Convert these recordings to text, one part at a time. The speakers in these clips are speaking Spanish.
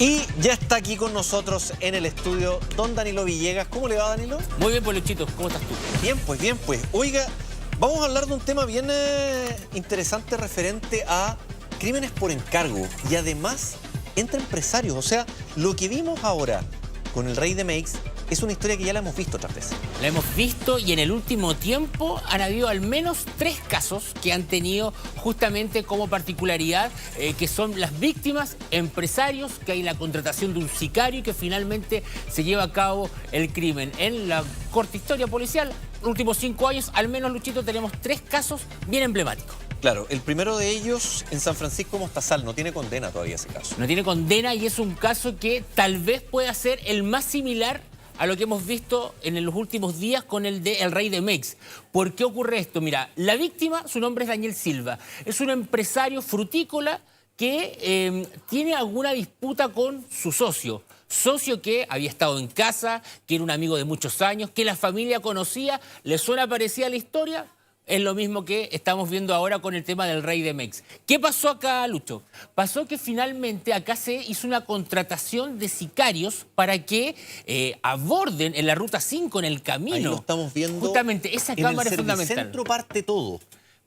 Y ya está aquí con nosotros en el estudio don Danilo Villegas. ¿Cómo le va, Danilo? Muy bien, pues, Luchito. ¿Cómo estás tú? Bien, pues, bien, pues. Oiga, vamos a hablar de un tema bien interesante referente a crímenes por encargo y además entre empresarios. O sea, lo que vimos ahora con el Rey de Meix es una historia que ya la hemos visto otras veces. La hemos visto y en el último tiempo han habido al menos 3 casos que han tenido justamente como particularidad que son las víctimas, empresarios, que hay la contratación de un sicario y que finalmente se lleva a cabo el crimen. En la corta historia policial, los últimos 5 años, al menos, Luchito, tenemos 3 casos bien emblemáticos. Claro, el primero de ellos en San Francisco Mostazal, no tiene condena todavía ese caso. No tiene condena y es un caso que tal vez pueda ser el más similar a lo que hemos visto en los últimos días con el de El Rey de Meix. ¿Por qué ocurre esto? Mira, la víctima, su nombre es Daniel Silva, es un empresario frutícola que tiene alguna disputa con su socio que había estado en casa, que era un amigo de muchos años, que la familia conocía. ¿Le suena parecida la historia? Es lo mismo que estamos viendo ahora con el tema del Rey de Meix. ¿Qué pasó acá, Lucho? Pasó que finalmente acá se hizo una contratación de sicarios para que aborden en la Ruta 5, en el camino. Ahí lo estamos viendo. Justamente, esa cámara es fundamental. En el centro parte todo.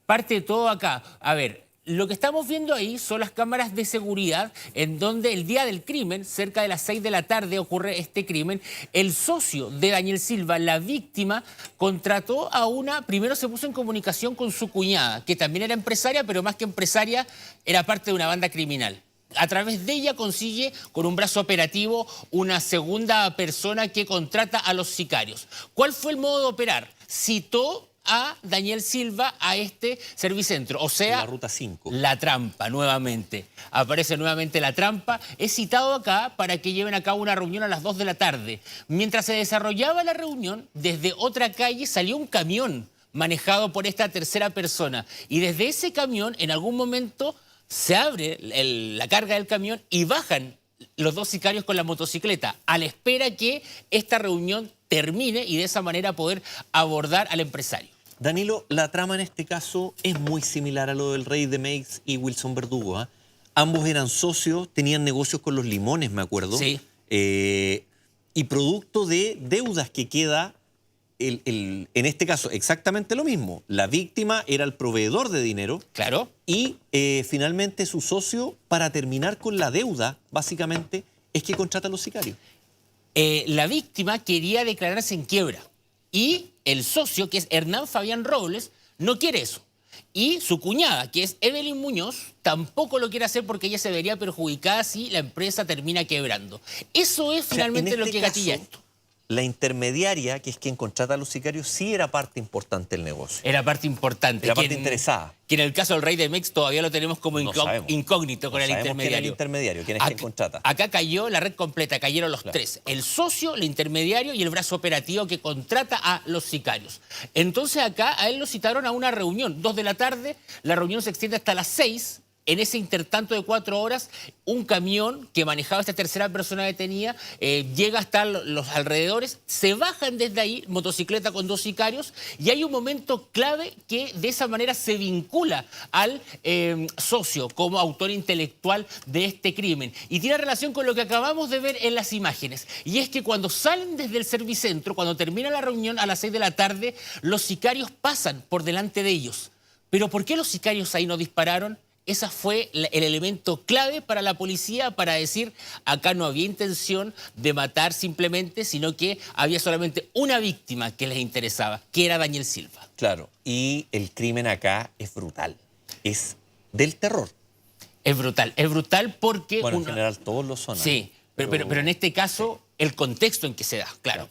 Parte todo acá. A ver, lo que estamos viendo ahí son las cámaras de seguridad en donde el día del crimen, cerca de las 6 de la tarde, ocurre este crimen. El socio de Daniel Silva, la víctima, contrató a primero se puso en comunicación con su cuñada, que también era empresaria, pero más que empresaria, era parte de una banda criminal. A través de ella consigue, con un brazo operativo, una segunda persona que contrata a los sicarios. ¿Cuál fue el modo de operar? Citó a Daniel Silva a este servicentro, o sea, la Ruta 5. La trampa, nuevamente. Aparece nuevamente la trampa. Es citado acá para que lleven a cabo una reunión a las 2 de la tarde. Mientras se desarrollaba la reunión, desde otra calle salió un camión manejado por esta tercera persona. Y desde ese camión, en algún momento, se abre la carga del camión y bajan los 2 sicarios con la motocicleta, a la espera que esta reunión termine y de esa manera poder abordar al empresario. Danilo, la trama en este caso es muy similar a lo del Rey de Meix y Wilson Verdugo. Ambos eran socios, tenían negocios con los limones, me acuerdo. Sí. Y producto de deudas que queda, en este caso, exactamente lo mismo. La víctima era el proveedor de dinero. Claro. Y finalmente su socio, para terminar con la deuda, básicamente, es que contrata a los sicarios. La víctima quería declararse en quiebra y el socio, que es Hernán Fabián Robles, no quiere eso. Y su cuñada, que es Evelyn Muñoz, tampoco lo quiere hacer porque ella se vería perjudicada si la empresa termina quebrando. Eso es finalmente lo que gatilla esto. La intermediaria, que es quien contrata a los sicarios, sí era parte importante del negocio. Era parte importante. Era parte interesada. Que en el caso del Rey de Meix todavía lo tenemos como incógnito con el intermediario. ¿Quién era el intermediario? ¿Quién es quien contrata? Acá cayó la red completa, cayeron los 3. El socio, el intermediario y el brazo operativo que contrata a los sicarios. Entonces acá a él lo citaron a una reunión, 2 de la tarde, la reunión se extiende hasta las 6. En ese intertanto de 4 horas, un camión que manejaba esta tercera persona detenida llega hasta los alrededores, se bajan desde ahí, motocicleta con 2 sicarios, y hay un momento clave que de esa manera se vincula al socio como autor intelectual de este crimen. Y tiene relación con lo que acabamos de ver en las imágenes. Y es que cuando salen desde el servicentro, cuando termina la reunión a las 6 de la tarde, los sicarios pasan por delante de ellos. ¿Pero por qué los sicarios ahí no dispararon? Ese fue el elemento clave para la policía para decir acá no había intención de matar simplemente, sino que había solamente una víctima que les interesaba, que era Daniel Silva. Claro, y el crimen acá es brutal, es del terror. Es brutal porque... Bueno, en general todos lo son. Sí, pero en este caso el contexto en que se da, claro.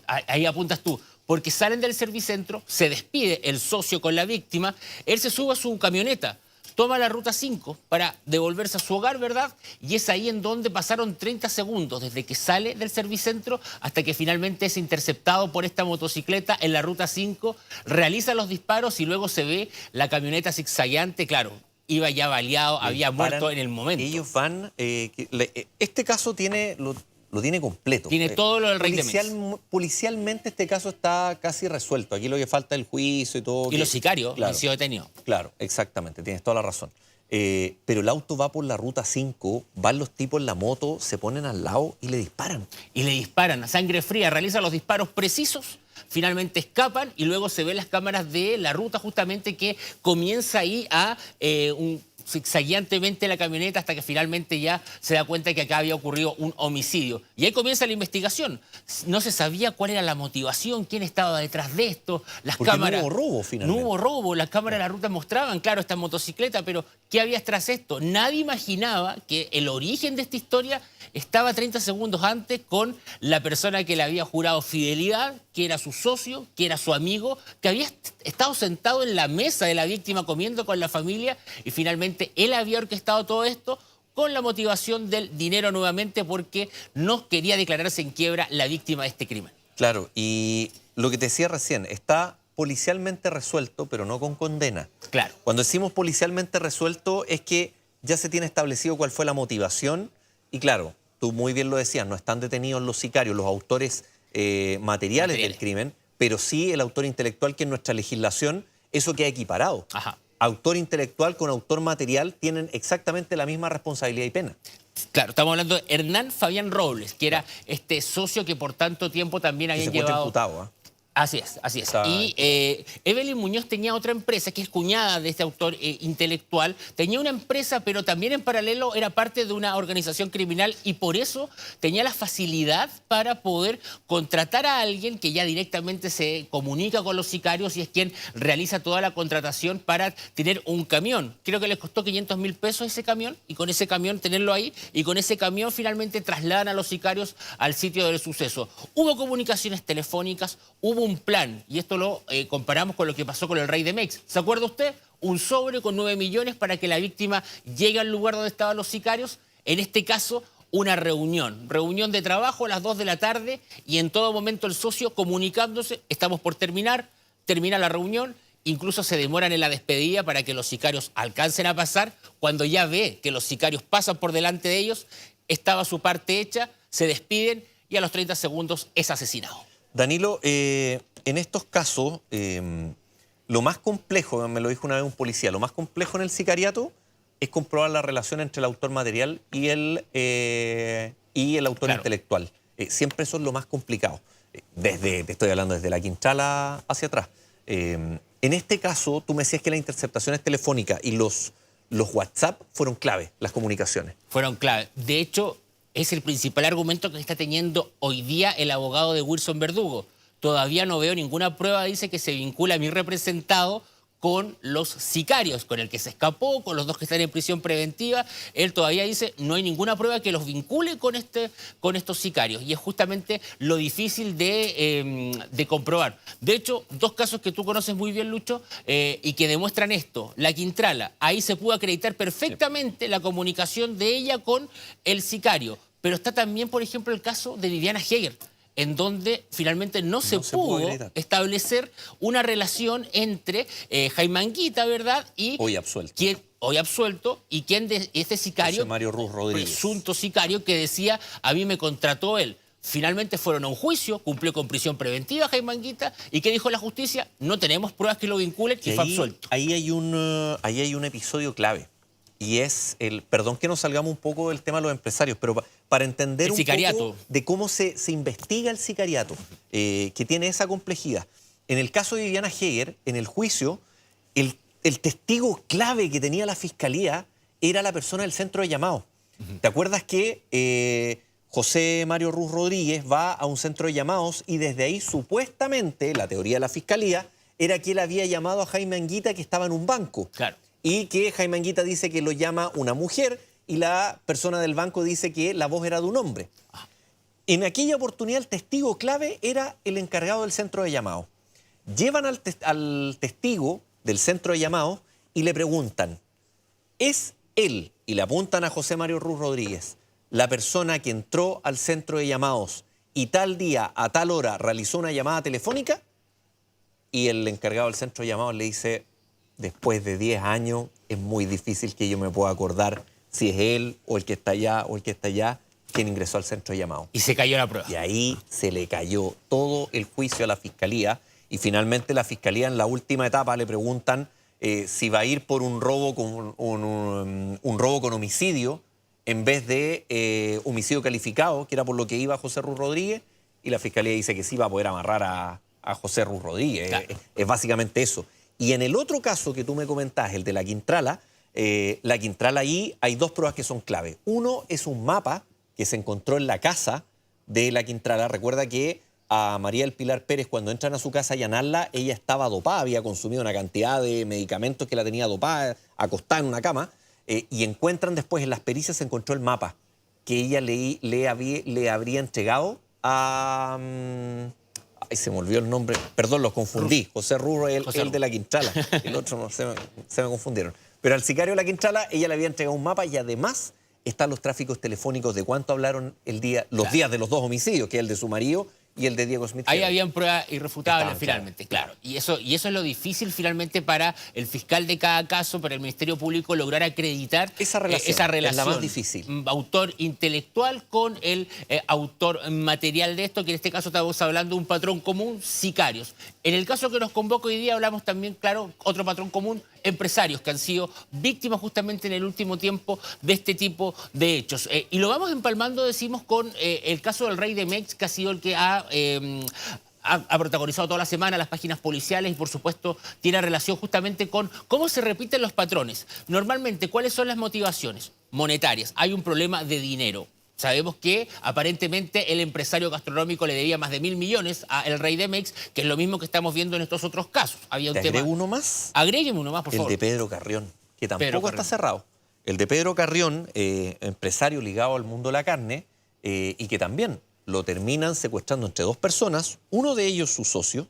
Ahí apuntas tú. Porque salen del servicentro, se despide el socio con la víctima, él se sube a su camioneta, toma la Ruta 5 para devolverse a su hogar, ¿verdad? Y es ahí en donde pasaron 30 segundos desde que sale del servicentro hasta que finalmente es interceptado por esta motocicleta en la Ruta 5, realiza los disparos y luego se ve la camioneta zigzagueante, claro, iba ya baleado, había muerto en el momento. Ellos van... este caso lo tiene completo. Tiene todo lo del Rey de Meix. Policialmente este caso está casi resuelto. Aquí lo que falta es el juicio y todo. Y los sicarios han sido detenidos. Claro, exactamente. Tienes toda la razón. pero el auto va por la ruta 5, van los tipos en la moto, se ponen al lado y le disparan. Y le disparan a sangre fría, realizan los disparos precisos, finalmente escapan y luego se ven las cámaras de la ruta justamente que comienza ahí a zigzagueantemente la camioneta hasta que finalmente ya se da cuenta que acá había ocurrido un homicidio. Y ahí comienza la investigación. No se sabía cuál era la motivación, quién estaba detrás de esto, las Porque cámaras... no hubo robo finalmente. No hubo robo, las cámaras de la ruta mostraban, claro, esta motocicleta, pero ¿qué había tras esto? Nadie imaginaba que el origen de esta historia estaba 30 segundos antes con la persona que le había jurado fidelidad, que era su socio, que era su amigo, que había estado sentado en la mesa de la víctima comiendo con la familia y finalmente él había orquestado todo esto con la motivación del dinero nuevamente porque no quería declararse en quiebra la víctima de este crimen. Claro, y lo que te decía recién, está policialmente resuelto, pero no con condena. Claro. Cuando decimos policialmente resuelto es que ya se tiene establecido cuál fue la motivación y claro, tú muy bien lo decías, no están detenidos los sicarios, los autores materiales del crimen, pero sí el autor intelectual, que en nuestra legislación eso queda equiparado. Ajá. Autor intelectual con autor material tienen exactamente la misma responsabilidad y pena. Claro, estamos hablando de Hernán Fabián Robles, que era este socio que por tanto tiempo también había llevado... imputado, ¿eh? Así es, así es. Está... Y Evelyn Muñoz tenía otra empresa, que es cuñada de este autor intelectual. Tenía una empresa, pero también en paralelo era parte de una organización criminal y por eso tenía la facilidad para poder contratar a alguien que ya directamente se comunica con los sicarios y es quien realiza toda la contratación para tener un camión. Creo que les costó 500.000 pesos ese camión y con ese camión tenerlo ahí y con ese camión finalmente trasladan a los sicarios al sitio del suceso. Hubo comunicaciones telefónicas, hubo un plan, y esto lo comparamos con lo que pasó con el Rey de Mex. ¿Se acuerda usted? Un sobre con 9 millones para que la víctima llegue al lugar donde estaban los sicarios. En este caso, una reunión de trabajo a las 2 de la tarde y en todo momento el socio comunicándose, estamos por termina la reunión, incluso se demoran en la despedida para que los sicarios alcancen a pasar. Cuando ya ve que los sicarios pasan por delante de ellos, estaba su parte hecha, se despiden y a los 30 segundos es asesinado. Danilo, en estos casos, lo más complejo, me lo dijo una vez un policía, lo más complejo en el sicariato es comprobar la relación entre el autor material y el autor intelectual. Siempre eso es lo más complicado. Te estoy hablando desde la Quintrala hacia atrás. En este caso, tú me decías que las interceptaciones telefónicas y los WhatsApp fueron clave, las comunicaciones. Fueron clave. De hecho, es el principal argumento que está teniendo hoy día el abogado de Wilson Verdugo. Todavía no veo ninguna prueba, dice, que se vincula a mi representado con los sicarios, con el que se escapó, con los dos que están en prisión preventiva. Él todavía dice, no hay ninguna prueba que los vincule con estos sicarios. Y es justamente lo difícil de comprobar. De hecho, dos casos que tú conoces muy bien, Lucho, y que demuestran esto. La Quintrala, ahí se pudo acreditar perfectamente la comunicación de ella con el sicario. Pero está también, por ejemplo, el caso de Viviana Heger, en donde finalmente no se pudo establecer una relación entre Jaime Anguita, ¿verdad? Y hoy absuelto. Hoy absuelto, y quien de este sicario, José Mario Ruz Rodríguez, presunto sicario, que decía, a mí me contrató él. Finalmente fueron a un juicio, cumplió con prisión preventiva Jaime Anguita, y ¿qué dijo la justicia? No tenemos pruebas que lo vinculen y fue absuelto. Ahí hay un episodio clave. Y es perdón que nos salgamos un poco del tema de los empresarios, pero para entender un poco de cómo se investiga el sicariato, que tiene esa complejidad. En el caso de Viviana Heger, en el juicio, el testigo clave que tenía la fiscalía era la persona del centro de llamados. ¿Te acuerdas que José Mario Ruz Rodríguez va a un centro de llamados y desde ahí supuestamente, la teoría de la fiscalía, era que él había llamado a Jaime Anguita que estaba en un banco? Claro. Y que Jaime Anguita dice que lo llama una mujer y la persona del banco dice que la voz era de un hombre. En aquella oportunidad el testigo clave era el encargado del centro de llamados. Llevan al testigo del centro de llamados y le preguntan, ¿es él, y le apuntan a José Mario Ruz Rodríguez, la persona que entró al centro de llamados y tal día a tal hora realizó una llamada telefónica? Y el encargado del centro de llamados le dice, después de 10 años es muy difícil que yo me pueda acordar si es él o el que está allá o el que está allá quien ingresó al centro de llamado. Y se cayó la prueba. Y ahí se le cayó todo el juicio a la fiscalía y finalmente la fiscalía en la última etapa le preguntan si va a ir por un robo con un robo con homicidio en vez de homicidio calificado, que era por lo que iba José Ruz Rodríguez, y la Fiscalía dice que sí va a poder amarrar a José Ruz Rodríguez. Claro. Es básicamente eso. Y en el otro caso que tú me comentás, el de la Quintrala ahí hay dos pruebas que son clave. Uno es un mapa que se encontró en la casa de la Quintrala. Recuerda que a María del Pilar Pérez, cuando entran a su casa a allanarla, ella estaba dopada, había consumido una cantidad de medicamentos que la tenía dopada, acostada en una cama, y encuentran después, en las pericias se encontró el mapa que ella le habría entregado a... ay, se me olvidó el nombre, perdón, los confundí. José Ruz, el de la Quintrala, el otro no, se me confundieron. Pero al sicario de la Quintrala ella le había entregado un mapa y además están los tráficos telefónicos de cuánto hablaron los días de los dos homicidios, que es el de su marido y el de Diego Smith. Ahí habían pruebas irrefutables Estaban, finalmente, claro. Y eso es lo difícil finalmente para el fiscal de cada caso, para el Ministerio Público, lograr acreditar esa relación. Es la más difícil. Autor intelectual con el autor material de esto, que en este caso estamos hablando de un patrón común, sicarios. En el caso que nos convoca hoy día hablamos también, claro, otro patrón común, empresarios que han sido víctimas justamente en el último tiempo de este tipo de hechos. Y lo vamos empalmando, decimos, con el caso del Rey de Mex, que ha sido el que ha protagonizado toda la semana las páginas policiales y, por supuesto, tiene relación justamente con cómo se repiten los patrones. Normalmente, ¿cuáles son las motivaciones? Monetarias. Hay un problema de dinero. Sabemos que aparentemente el empresario gastronómico le debía más de 1.000 millones a el Rey de Mex, que es lo mismo que estamos viendo en estos otros casos. Había un ¿Te tema. agrego uno más? Agrégueme uno más, por favor. El de Pedro Carrión, que tampoco está cerrado. El de Pedro Carrión, empresario ligado al mundo de la carne, y que también lo terminan secuestrando entre dos personas, uno de ellos su socio,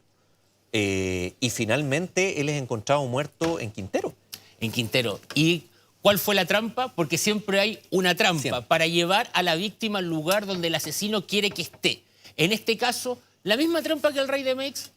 y finalmente él es encontrado muerto en Quintero. En Quintero. ¿Y cuál fue la trampa? Porque siempre hay una trampa Siempre. para llevar a la víctima al lugar donde el asesino quiere que esté. En este caso, la misma trampa que el Rey de Mex,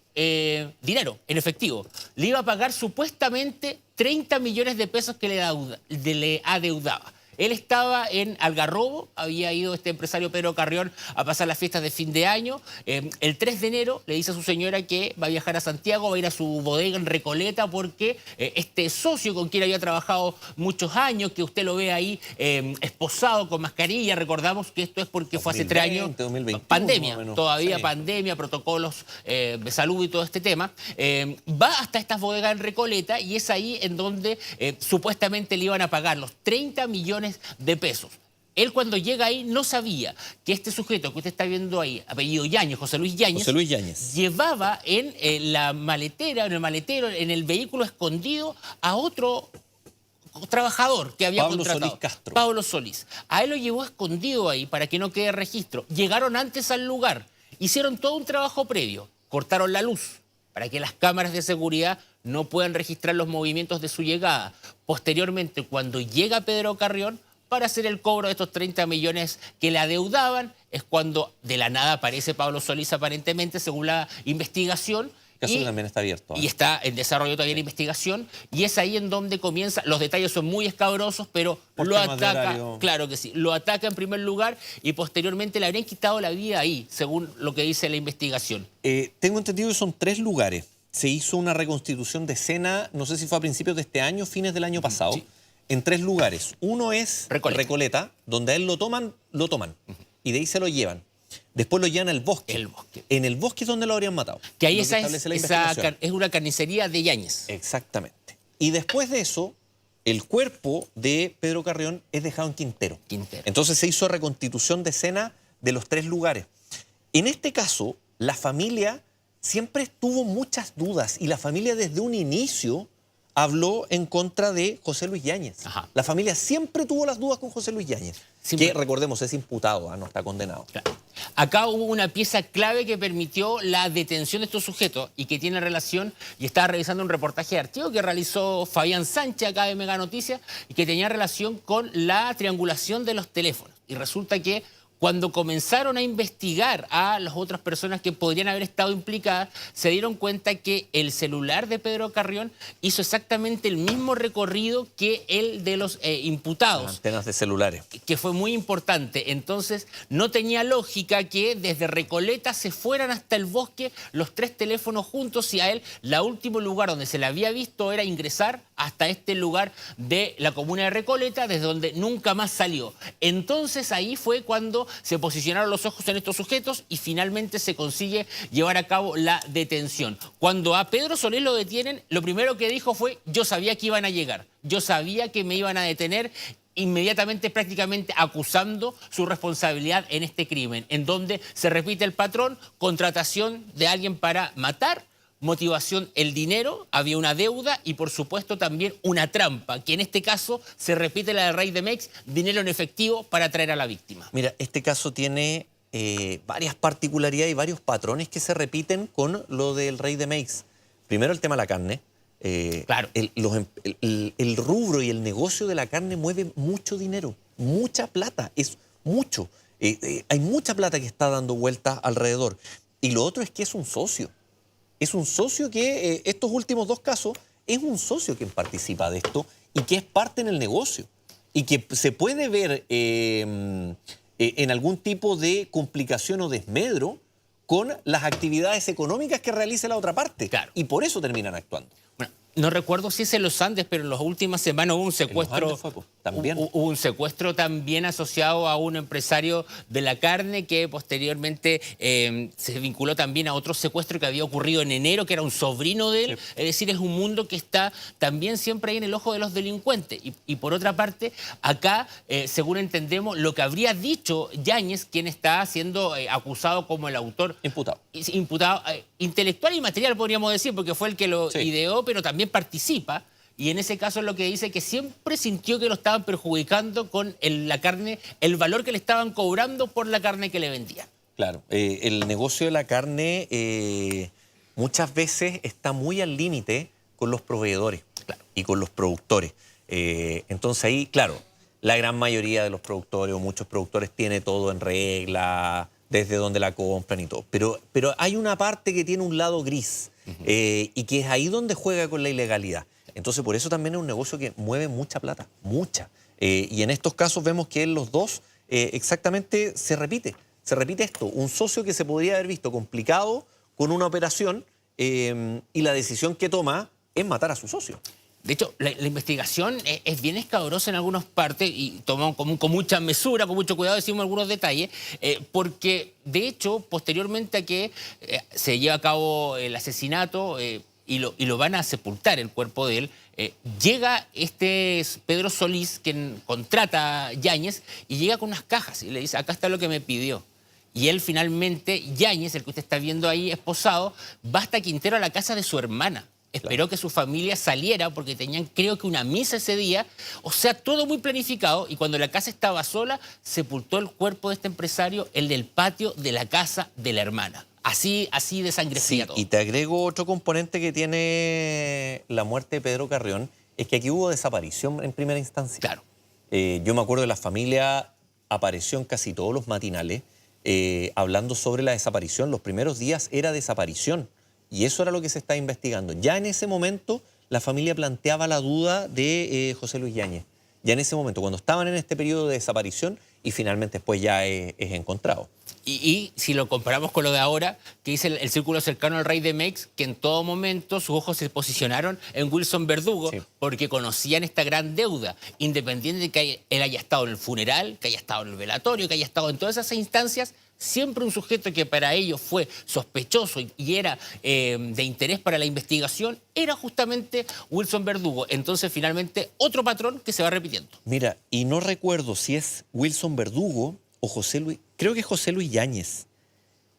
dinero, en efectivo. Le iba a pagar supuestamente 30 millones de pesos que le adeudaba. Él estaba en Algarrobo, había ido este empresario Pedro Carrión a pasar las fiestas de fin de año. El 3 de enero le dice a su señora que va a viajar a Santiago, va a ir a su bodega en Recoleta porque este socio con quien había trabajado muchos años, que usted lo ve ahí esposado con mascarilla, recordamos que esto es porque fue hace 3 años, 2021, pandemia, todavía sí. Pandemia, protocolos de salud y todo este tema. Va hasta estas bodegas en Recoleta y es ahí en donde supuestamente le iban a pagar los 30 millones de pesos. Él cuando llega ahí no sabía que este sujeto que usted está viendo ahí, apellido Yáñez, José Luis Yáñez, llevaba en la maletera, en el maletero, en el vehículo escondido a otro trabajador que había contratado. Solís Castro. Pablo Solís. A él lo llevó escondido ahí para que no quede registro. Llegaron antes al lugar, hicieron todo un trabajo previo, cortaron la luz para que las cámaras de seguridad no puedan registrar los movimientos de su llegada. Posteriormente, cuando llega Pedro Carrión para hacer el cobro de estos 30 millones que le adeudaban, es cuando de la nada aparece Pablo Solís aparentemente, según la investigación. El caso también está abierto. Y está en desarrollo todavía la investigación, y es ahí en donde comienza. Los detalles son muy escabrosos, pero Por lo temas de ataca, horario. claro que sí, lo ataca en primer lugar y posteriormente le habrían quitado la vida ahí, según lo que dice la investigación. Tengo entendido que son 3 lugares. Se hizo una reconstitución de escena, no sé si fue a principios de este año, fines del año pasado, Sí. en 3 lugares. Uno es Recoleta, donde a él lo toman, y de ahí se lo llevan. Después lo llevan al bosque. El bosque. En el bosque es donde lo habrían matado. Que ahí Lo esa establece la investigación. es una carnicería de Yáñez. Exactamente. Y después de eso, el cuerpo de Pedro Carrión es dejado en Quintero. Entonces se hizo reconstitución de escena de los 3 lugares. En este caso, la familia siempre tuvo muchas dudas y la familia desde un inicio habló en contra de José Luis Yáñez. Ajá. La familia siempre tuvo las dudas con José Luis Yáñez, Siempre. que recordemos es imputado, no está condenado. Claro. Acá hubo una pieza clave que permitió la detención de estos sujetos y que tiene relación, y estaba revisando un reportaje de archivo que realizó Fabián Sánchez acá de Mega Noticias y que tenía relación con la triangulación de los teléfonos. Y resulta que cuando comenzaron a investigar a las otras personas que podrían haber estado implicadas, se dieron cuenta que el celular de Pedro Carrión hizo exactamente el mismo recorrido que el de los imputados. Antenas de celulares. Que fue muy importante. Entonces, no tenía lógica que desde Recoleta se fueran hasta el bosque los 3 teléfonos juntos y a él, el último lugar donde se le había visto era ingresar hasta este lugar de la comuna de Recoleta, desde donde nunca más salió. Entonces ahí fue cuando se posicionaron los ojos en estos sujetos y finalmente se consigue llevar a cabo la detención. Cuando a Pedro Solís lo detienen, lo primero que dijo fue: yo sabía que iban a llegar, yo sabía que me iban a detener, inmediatamente prácticamente acusando su responsabilidad en este crimen, en donde se repite el patrón: contratación de alguien para matar, motivación el dinero, había una deuda y por supuesto también una trampa, que en este caso se repite la de Rey de Mex, dinero en efectivo para atraer a la víctima. Mira, este caso tiene varias particularidades y varios patrones que se repiten con lo del Rey de Mex. Primero, el tema de la carne. Claro. El rubro y el negocio de la carne mueve mucho dinero, mucha plata, es mucho. Hay mucha plata que está dando vueltas alrededor. Y lo otro es que es un socio. Es un socio que, estos últimos dos casos, es un socio quien participa de esto y que es parte en el negocio. Y que se puede ver en algún tipo de complicación o desmedro con las actividades económicas que realice la otra parte. Claro. Y por eso terminan actuando. Bueno, no recuerdo si es en los Andes, pero en las últimas semanas hubo un secuestro. También. Hubo un secuestro también asociado a un empresario de la carne que posteriormente se vinculó también a otro secuestro que había ocurrido en enero, que era un sobrino de él. Sí. Es decir, es un mundo que está también siempre ahí en el ojo de los delincuentes. Y por otra parte, acá, según entendemos, lo que habría dicho Yáñez, quien está siendo acusado como el autor. Imputado intelectual y material, podríamos decir, porque fue el que lo ideó, pero también participa. Y en ese caso es lo que dice, que siempre sintió que lo estaban perjudicando con la carne, el valor que le estaban cobrando por la carne que le vendían. Claro, el negocio de la carne muchas veces está muy al límite con los proveedores y con los productores. Entonces ahí, claro, la gran mayoría de los productores o muchos productores tiene todo en regla, desde donde la compran y todo. Pero hay una parte que tiene un lado gris y que es ahí donde juega con la ilegalidad. Entonces, por eso también es un negocio que mueve mucha plata, mucha. Y en estos casos vemos que en los dos exactamente se repite esto. Un socio que se podría haber visto complicado con una operación y la decisión que toma es matar a su socio. De hecho, la investigación es bien escabrosa en algunas partes y tomamos con mucha mesura, con mucho cuidado decimos algunos detalles, porque de hecho, posteriormente a que se lleva a cabo el asesinato y lo van a sepultar el cuerpo de él, llega este Pedro Solís, quien contrata a Yáñez, y llega con unas cajas y le dice: acá está lo que me pidió. Y él finalmente, Yáñez, el que usted está viendo ahí esposado, va hasta Quintero a la casa de su hermana. Esperó que su familia saliera porque tenían, creo que, una misa ese día. O sea, todo muy planificado. Y cuando la casa estaba sola, sepultó el cuerpo de este empresario en el patio de la casa de la hermana. Así de sangre fría todo. Y te agrego otro componente que tiene la muerte de Pedro Carrión, es que aquí hubo desaparición en primera instancia. Claro. Yo me acuerdo de la familia, apareció en casi todos los matinales, hablando sobre la desaparición. Los primeros días era desaparición. Y eso era lo que se está investigando. Ya en ese momento la familia planteaba la duda de José Luis Yáñez. Ya en ese momento, cuando estaban en este periodo de desaparición y finalmente después ya es encontrado. Y si lo comparamos con lo de ahora, que dice el círculo cercano al Rey de Mex, que en todo momento sus ojos se posicionaron en Wilson Verdugo, porque conocían esta gran deuda, independiente de que él haya estado en el funeral, que haya estado en el velatorio, que haya estado en todas esas instancias. Siempre un sujeto que para ellos fue sospechoso y era de interés para la investigación era justamente Wilson Verdugo. Entonces, finalmente, otro patrón que se va repitiendo. Mira, y no recuerdo si es Wilson Verdugo o José Luis, creo que es José Luis Yáñez,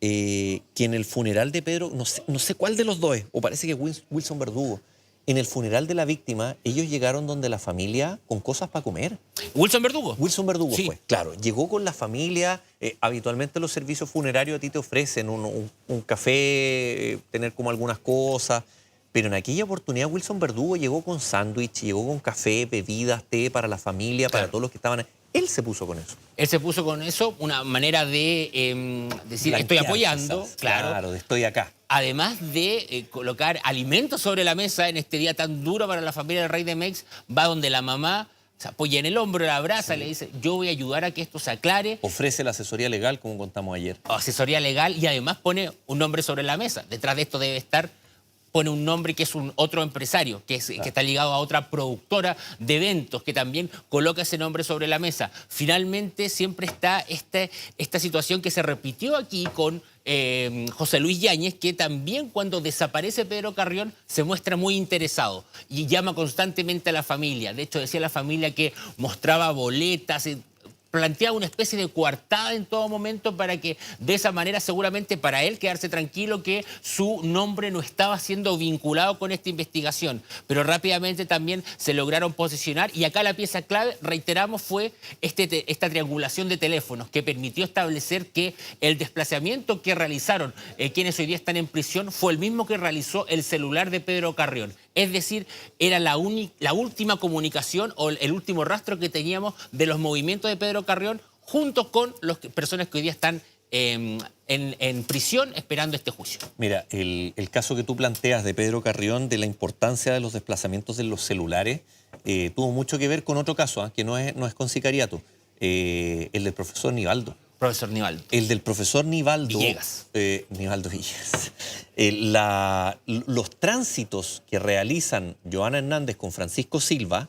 que en el funeral de Pedro, no sé cuál de los dos es, o parece que es Wilson Verdugo. En el funeral de la víctima, ellos llegaron donde la familia con cosas para comer. ¿Wilson Verdugo? Wilson Verdugo sí. Fue, claro. Llegó con la familia. Habitualmente los servicios funerarios a ti te ofrecen un café, tener como algunas cosas. Pero en aquella oportunidad Wilson Verdugo llegó con sándwich, llegó con café, bebidas, té para la familia, para todos los que estaban ahí. Él se puso con eso. Él se puso con eso, una manera de decir, Blanquear, estoy apoyando. Quizás. Claro, estoy acá. Además de colocar alimentos sobre la mesa en este día tan duro para la familia del Rey de Mex, va donde la mamá se apoya en el hombro, la abraza, le dice: yo voy a ayudar a que esto se aclare. Ofrece la asesoría legal, como contamos ayer. Asesoría legal, y además pone un nombre sobre la mesa. Detrás de esto debe estar pone un nombre que es otro empresario, que está ligado a otra productora de eventos, que también coloca ese nombre sobre la mesa. Finalmente siempre está esta situación que se repitió aquí con José Luis Yáñez, que también cuando desaparece Pedro Carrión se muestra muy interesado y llama constantemente a la familia. De hecho, decía la familia que mostraba boletas, planteaba una especie de coartada en todo momento para que de esa manera seguramente para él quedarse tranquilo que su nombre no estaba siendo vinculado con esta investigación. Pero rápidamente también se lograron posicionar y acá la pieza clave, reiteramos, fue esta triangulación de teléfonos que permitió establecer que el desplazamiento que realizaron quienes hoy día están en prisión fue el mismo que realizó el celular de Pedro Carrión. Es decir, era la última comunicación o el último rastro que teníamos de los movimientos de Pedro Carrión junto con las personas que hoy día están en prisión esperando este juicio. Mira, el caso que tú planteas de Pedro Carrión, de la importancia de los desplazamientos de los celulares, tuvo mucho que ver con otro caso, que no es con sicariato, el del profesor Nivaldo. Profesor Nivaldo. El del profesor Nivaldo Villegas. Nivaldo Villegas. Los tránsitos que realizan Joana Hernández con Francisco Silva,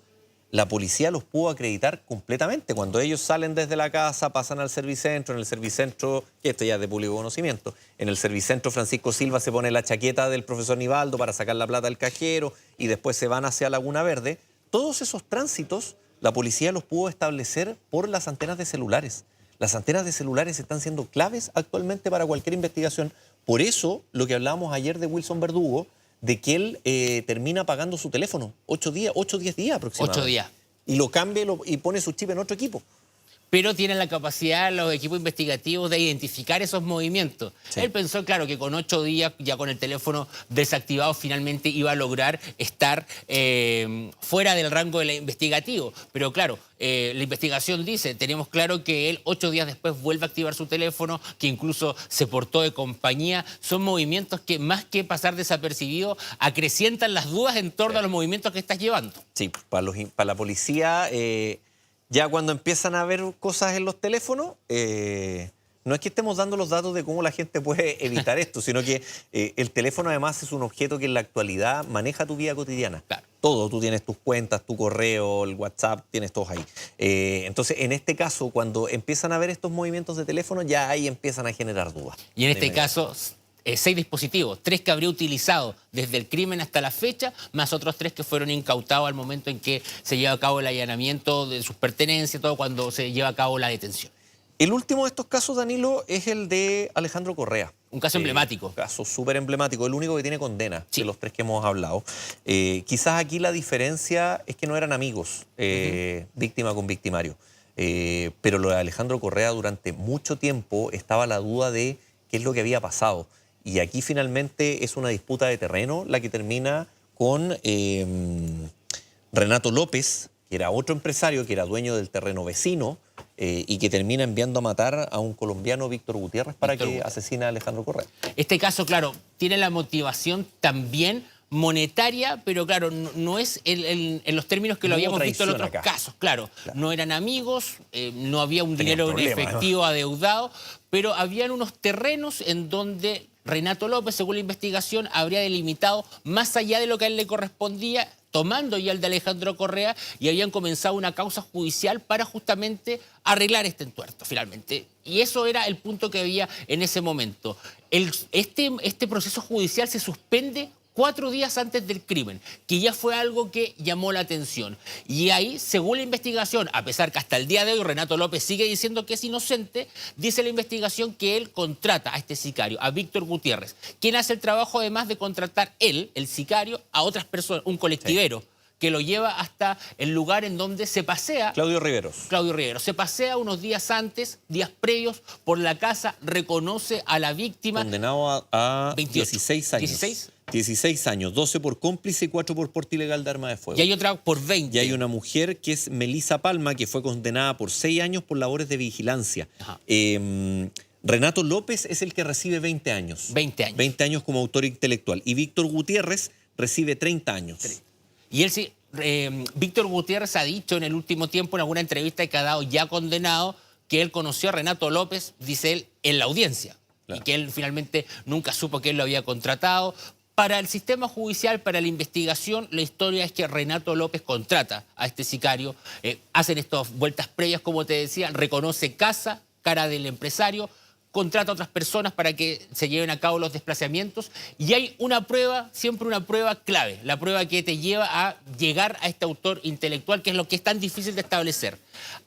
la policía los pudo acreditar completamente. Cuando ellos salen desde la casa, pasan al servicentro, en el servicentro, que esto ya es de público conocimiento, en el servicentro Francisco Silva se pone la chaqueta del profesor Nivaldo para sacar la plata del cajero y después se van hacia Laguna Verde. Todos esos tránsitos la policía los pudo establecer por las antenas de celulares. Las antenas de celulares están siendo claves actualmente para cualquier investigación. Por eso, lo que hablábamos ayer de Wilson Verdugo, de que él termina pagando su teléfono 8 o 10 días aproximadamente. 8 días. Y lo cambia y pone su chip en otro equipo. Pero tienen la capacidad los equipos investigativos de identificar esos movimientos. Sí. Él pensó, claro, que con 8 días, ya con el teléfono desactivado, finalmente iba a lograr estar fuera del rango del investigativo. Pero claro, la investigación dice, tenemos claro que él 8 días después vuelve a activar su teléfono, que incluso se portó de compañía. Son movimientos que más que pasar desapercibidos, acrecientan las dudas en torno a los movimientos que estás llevando. Sí, para la policía... Ya cuando empiezan a ver cosas en los teléfonos, no es que estemos dando los datos de cómo la gente puede evitar esto, sino que el teléfono además es un objeto que en la actualidad maneja tu vida cotidiana. Claro. Todo, tú tienes tus cuentas, tu correo, el WhatsApp, tienes todos ahí. Entonces, en este caso, cuando empiezan a ver estos movimientos de teléfono, ya ahí empiezan a generar dudas. Y en este caso... 6 dispositivos, 3 que habría utilizado desde el crimen hasta la fecha, más otros 3 que fueron incautados al momento en que se lleva a cabo el allanamiento de sus pertenencias, todo cuando se lleva a cabo la detención. El último de estos casos, Danilo, es el de Alejandro Correa. Un caso emblemático. Un caso súper emblemático, el único que tiene condena, de los 3 que hemos hablado. Quizás aquí la diferencia es que no eran amigos, víctima con victimario. Pero lo de Alejandro Correa durante mucho tiempo estaba la duda de qué es lo que había pasado. Y aquí finalmente es una disputa de terreno la que termina con Renato López, que era otro empresario, que era dueño del terreno vecino y que termina enviando a matar a un colombiano, Víctor Gutiérrez, para que asesine a Alejandro Correa. Este caso, claro, tiene la motivación también monetaria, pero claro, no es en los términos que lo habíamos visto en otros casos. Claro, no eran amigos, no había un dinero en efectivo adeudado, pero habían unos terrenos en donde Renato López, según la investigación, habría delimitado más allá de lo que a él le correspondía, tomando ya el de Alejandro Correa, y habían comenzado una causa judicial para justamente arreglar este entuerto, finalmente. Y eso era el punto que había en ese momento. Este proceso judicial se suspende 4 días antes del crimen, que ya fue algo que llamó la atención. Y ahí, según la investigación, a pesar que hasta el día de hoy Renato López sigue diciendo que es inocente, dice la investigación que él contrata a este sicario, a Víctor Gutiérrez, quien hace el trabajo además de contratar él, el sicario, a otras personas, un colectivero, que lo lleva hasta el lugar en donde se pasea... Claudio Riveros. Claudio Riveros. Se pasea unos días antes, días previos, por la casa, reconoce a la víctima... Condenado a 16 años. 16. 16 años, 12 por cómplice y 4 por porte ilegal de arma de fuego. Y hay otra por 20. Y hay una mujer que es Melisa Palma, que fue condenada por 6 años por labores de vigilancia. Renato López es el que recibe 20 años. 20 años. 20 años como autor intelectual. Y Víctor Gutiérrez recibe 30 años. Y él sí, Víctor Gutiérrez ha dicho en el último tiempo, en alguna entrevista que ha dado ya condenado, que él conoció a Renato López, dice él, en la audiencia. Claro. Y que él finalmente nunca supo que él lo había contratado. Para el sistema judicial, para la investigación, la historia es que Renato López contrata a este sicario, hacen estas vueltas previas, como te decía, reconoce casa, cara del empresario, contrata a otras personas para que se lleven a cabo los desplazamientos y hay una prueba, siempre una prueba clave, la prueba que te lleva a llegar a este autor intelectual, que es lo que es tan difícil de establecer.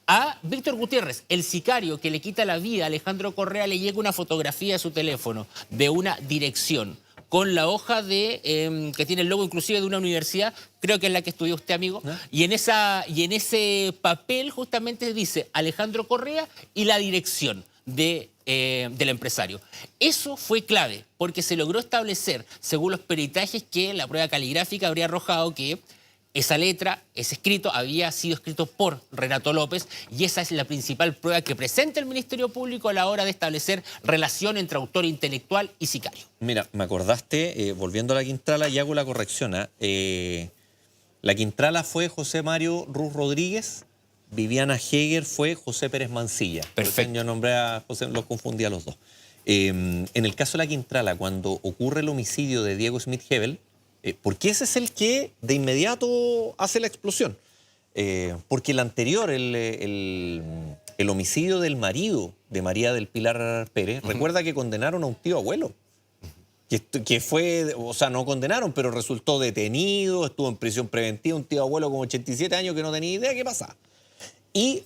A Víctor Gutiérrez, el sicario que le quita la vida a Alejandro Correa, le llega una fotografía a su teléfono de una dirección con la hoja que tiene el logo inclusive de una universidad, creo que es la que estudió usted, amigo, ¿no? y en ese papel justamente dice Alejandro Correa y la dirección del empresario. Eso fue clave, porque se logró establecer, según los peritajes, que la prueba caligráfica habría arrojado que esa letra, ese escrito, había sido escrito por Renato López y esa es la principal prueba que presenta el Ministerio Público a la hora de establecer relación entre autor intelectual y sicario. Mira, me acordaste, volviendo a la Quintrala, y hago la corrección. La Quintrala fue José Mario Ruz Rodríguez, Viviana Heger fue José Pérez Mancilla. Perfecto. Yo nombré a José, los confundí a los dos. En el caso de la Quintrala, cuando ocurre el homicidio de Diego Smith-Hebel, porque ese es el que de inmediato hace la explosión. Porque el anterior, el homicidio del marido de María del Pilar Pérez, recuerda que condenaron a un tío abuelo. Que fue, o sea, no condenaron, pero resultó detenido, estuvo en prisión preventiva, un tío abuelo con 87 años que no tenía idea de qué pasaba. Y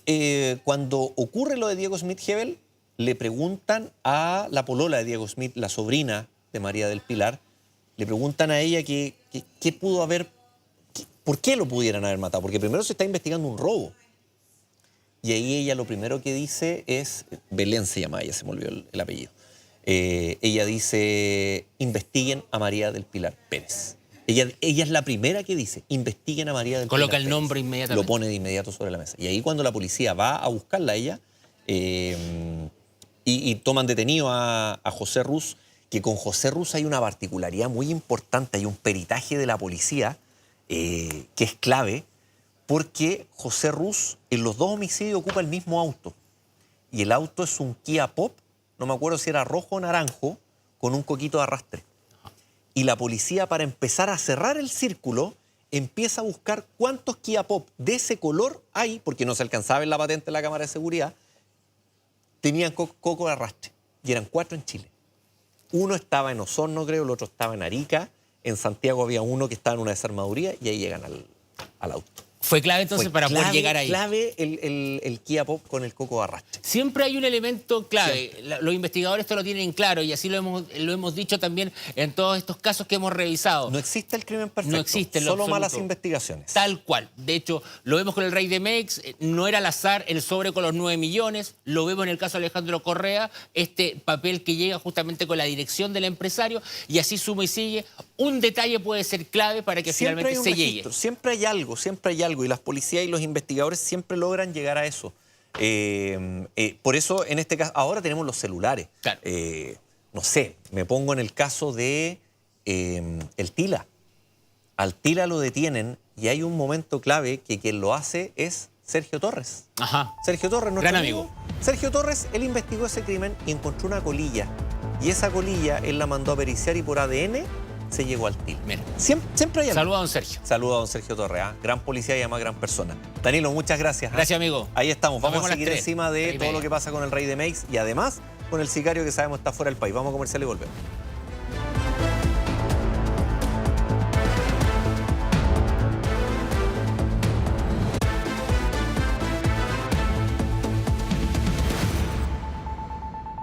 cuando ocurre lo de Diego Smith-Hebel, le preguntan a la polola de Diego Smith, la sobrina de María del Pilar, le preguntan a ella qué pudo haber, por qué lo pudieran haber matado, porque primero se está investigando un robo. Y ahí ella lo primero que dice es, Belén se llama ella, se me olvidó el apellido. Ella dice, investiguen a María del Pilar Pérez. Ella es la primera que dice, investiguen a María del Pilar Pérez. Coloca el nombre inmediatamente. Lo pone de inmediato sobre la mesa. Y ahí cuando la policía va a buscarla a ella, y toman detenido a José Ruz, que con José Ruz hay una particularidad muy importante, hay un peritaje de la policía que es clave, porque José Ruz en los dos homicidios ocupa el mismo auto. Y el auto es un Kia Pop, no me acuerdo si era rojo o naranjo, con un coquito de arrastre. Y la policía, para empezar a cerrar el círculo, empieza a buscar cuántos Kia Pop de ese color hay, porque no se alcanzaba en la patente de la cámara de seguridad, tenían coco de arrastre. Y eran 4 en Chile. Uno estaba en Osorno, creo, el otro estaba en Arica. En Santiago había uno que estaba en una desarmaduría y ahí llegan al auto. Fue clave entonces para poder llegar ahí. Clave el Kia Pop con el coco de arrastre. Siempre hay un elemento clave. Los investigadores esto lo tienen claro y así lo hemos dicho también en todos estos casos que hemos revisado. No existe el crimen perfecto. No existe. Solo malas investigaciones. Tal cual. De hecho, lo vemos con el Rey de Mex. No era al azar el sobre con los 9 millones. Lo vemos en el caso de Alejandro Correa. Este papel que llega justamente con la dirección del empresario. Y así suma y sigue. Un detalle puede ser clave para que finalmente se llegue. Siempre hay algo, siempre hay algo. Y las policías y los investigadores siempre logran llegar a eso. Por eso, en este caso, ahora tenemos los celulares. Claro. No sé, me pongo en el caso de el Tila. Al Tila lo detienen y hay un momento clave que quien lo hace es Sergio Torres. Ajá. Sergio Torres, nuestro gran amigo. Sergio Torres, él investigó ese crimen y encontró una colilla. Y esa colilla él la mandó a periciar y por ADN se llegó al Tila. Mira. Siempre hay algo. Saluda a don Sergio. Saluda a don Sergio Torres, gran policía y además gran persona. Danilo, muchas gracias. Gracias, amigo. Ahí estamos. Vamos a seguir 3. encima de todo lo que pasa con el Rey de Mex y además con el sicario que sabemos está fuera del país. Vamos a comercial y volvemos.